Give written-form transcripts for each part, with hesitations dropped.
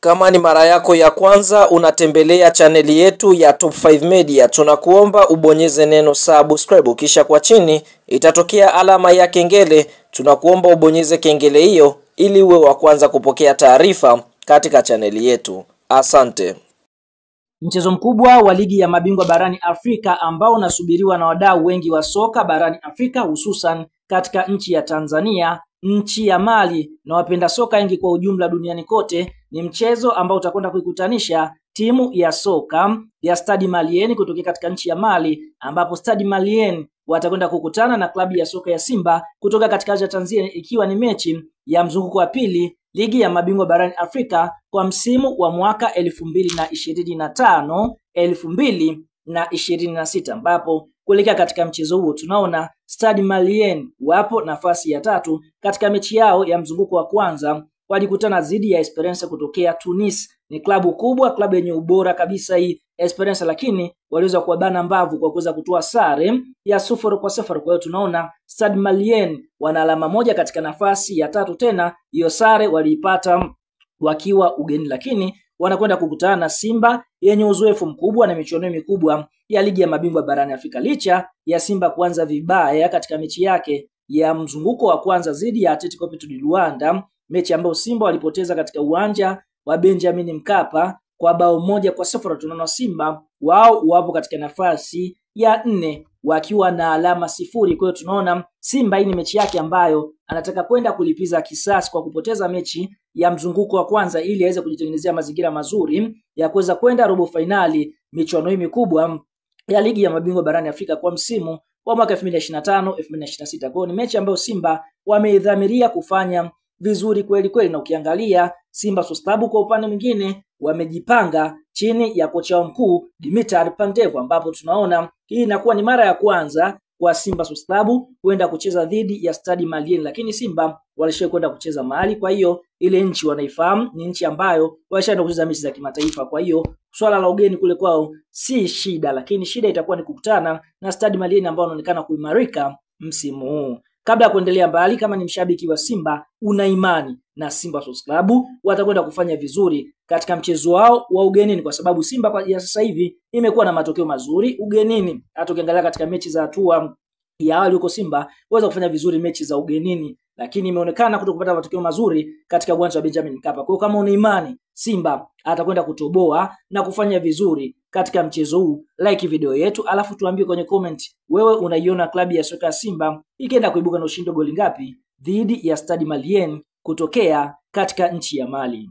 Kama ni mara yako ya kwanza unatembelea chaneli yetu ya Top 5 Media, tunakuomba ubonyeze neno subscribe, kisha kwa chini itatokea alama ya kengele. Tunakuomba ubonyeze kengele hiyo ili uwe wa kwanza kupokea taarifa katika chaneli yetu. Asante. Mchezo mkubwa wa ligi ya mabingwa barani Afrika ambao unasubiriwa na wadau wengi wa soka barani Afrika, hususan katika nchi ya Tanzania, nchi ya Mali na wapenda soka wengi kwa ujumla duniani kote, ni mchezo ambao utakwenda kuikutanisha timu ya soka ya Stade Malien kutoka katika nchi ya Mali, ambapo Stade Malien watakwenda kukutana na klabu ya soka ya Simba kutoka katika nchi ya Tanzania, ikiwa ni mechi ya mzunguko wa pili ligi ya mabingwa barani Afrika kwa msimu wa mwaka 2025-2026, ambapo kuelekea katika mchezo huo tunaona Stade Malien wapo nafasi ya tatu katika mechi yao ya mzunguko wa kwanza. Walikutana dhidi ya Esperance kutokea Tunis. Ni klabu kubwa, klabu yenye ubora kabisa hii Esperance, lakini waliweza kuwabana mbavu kwa kuweza kutoa sare ya 0-0. Kwa hiyo tunaona Stade Malien wana alama moja katika nafasi ya tatu, tena hiyo sare waliipata wakiwa ugeni, lakini wanakwenda kukutana na Simba yenye uzoefu mkubwa na michuano mikubwa ya ligi ya mabingwa barani Afrika. Licha ya Simba kuanza vibaya katika mechi yake ya mzunguko wa kwanza dhidi ya Atletico Petro di Luanda, mechi ambayo Simba walipoteza katika uwanja wa Benjamin Mkapa kwa bao 1-0, tunaona Simba wao wapo katika nafasi ya 4 wakiwa na alama 0. Kwa hiyo tunaona Simba hii ni mechi yake ambayo anataka kwenda kulipiza kisasi kwa kupoteza mechi ya mzunguko wa kwanza ili aweze kujitengenezea mazingira mazuri ya kuweza kwenda robo finali michuano hii mikubwa ya ligi ya mabingwa barani Afrika kwa msimu wa mwaka 2025-2026. Kwa hiyo ni mechi ambayo Simba wameidhamiria kufanya vizuri kweli kweli, na ukiangalia Simba Sports Club kwa upande mwingine wamejipanga chini ya kocha wao mkuu Dimitar Pandev, ambapo tunaona hii inakuwa ni mara ya kwanza kwa Simba Sports Club kwenda kucheza dhidi ya Stade Malien, lakini Simba walishawahi kwenda kucheza Mali. Kwa hiyo ile nchi wanaifahamu, ni nchi ambayo walishaenda kucheza mechi za kimataifa. Kwa hiyo swala la ugeni kule kwao si shida, lakini shida itakuwa ni kukutana na Stade Malien ambao wanaonekana kuimarika msimu huu. Kabla ya kuendelea mbali, kama ni mshabiki wa Simba una imani na Simba Sports Club watakwenda kufanya vizuri katika mchezo wao wa ugenini, kwa sababu Simba kwa sasa hivi imekuwa na matokeo mazuri ugenini. Hata ukiangalia katika mechi za hatua ya awali huko Simba waweza kufanya vizuri mechi za ugenini, lakini imeonekana kutokupata matokeo mazuri katika uwanja wa Benjamin Mkapa. Kwa hiyo kama una imani Simba atakwenda kutoboa na kufanya vizuri katika mchezo huu, like video yetu alafu tuambie kwenye comment wewe unaiona klabu ya soka ya Simba ikienda kuibuka na ushindi goli ngapi dhidi ya Stade Malien kutokea katika nchi ya Mali.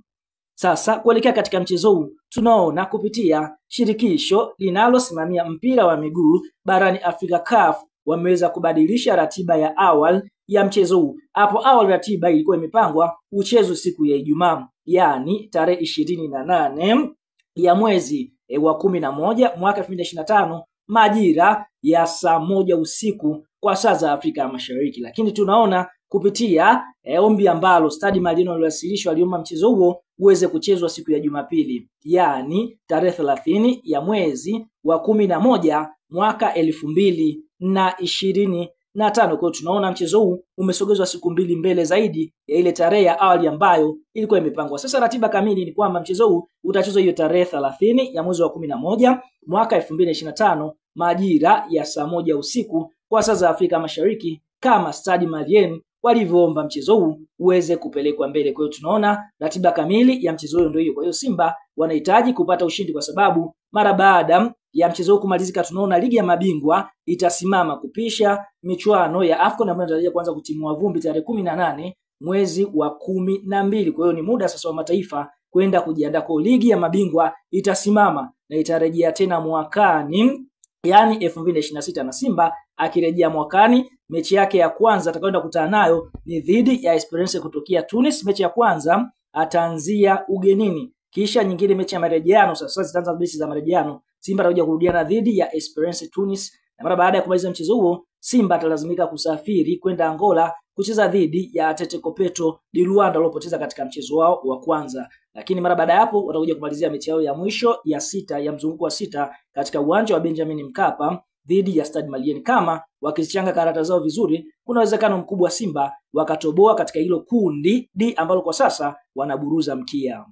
Sasa kuelekea katika mchezo huu tunaona kupitia shirikisho linalosimamia mpira wa miguu barani Afrika CAF wameweza kubadilisha ratiba ya awali ya mchezo huu. Hapo awali ratiba ilikuwa imepangwa uchezwe siku ya Ijumaa, yani tarehe 28 ya mwezi wa 11 mwaka 2025 majira ya saa 1 usiku kwa saa za Afrika Mashariki, lakini tunaona kupitia ombi ambalo Stade Malien waliwasilisha, waliomba mchezo huo uweze kuchezwa siku ya Jumapili, yani tarehe 30 ya mwezi wa 11 mwaka 2025. Kwa hiyo tunaona mchezo huu umesogezwa siku mbili mbele zaidi ya ile tarehe ya awali ambayo ilikuwa imepangwa. Sasa ratiba kamili ni kwamba mchezo huu utachezwa hiyo tarehe 30 ya mwezi wa 11 mwaka 2025 majira ya saa 1 usiku kwa saa za Afrika Mashariki, kama Stade Malien walivyoomba mchezo huu uweze kupelekwa mbele. Kwa hiyo tunaona ratiba kamili ya mchezo huo ndio hiyo. Kwa hiyo Simba wanahitaji kupata ushindi, kwa sababu mara baada ya mchezo huu kumalizika tunaona ligi ya mabingwa itasimama kupisha michuano ya AFCON ambayo inatarajia kuanza kutimua vumbi tarehe 18 mwezi wa 12. Kwa hiyo ni muda sasa wa mataifa kwenda kujiandaa kwa ligi ya mabingwa itasimama na itarejea tena mwakani, yani 2026, na Simba akirejea mwakani mechi yake ya kwanza atakayoenda kukutana nayo ni dhidi ya Esperance kutokea Tunis. Mechi ya kwanza ataanzia ugenini, kisha nyingine mechi ya marejeano. Sasa zitaanza mechi za marejeano, Simba atakuja kurudiana dhidi ya Esperance Tunis, na mara baada ya kumaliza mchezo huo Simba atalazimika kusafiri kwenda Angola kucheza dhidi ya Atletico Petro di Luanda waliopoteza katika mchezo wao wa kwanza. Lakini mara baada ya hapo watakuja kumalizia mechi yao ya mwisho ya 6 ya mzunguko wa 6 katika uwanja wa Benjamin Mkapa dhidi ya Stade Malien. Kama wakizichanga karata zao vizuri, kuna uwezekano mkubwa Simba wakatoboa katika hilo kundi D ambalo kwa sasa wanaburuza mkia.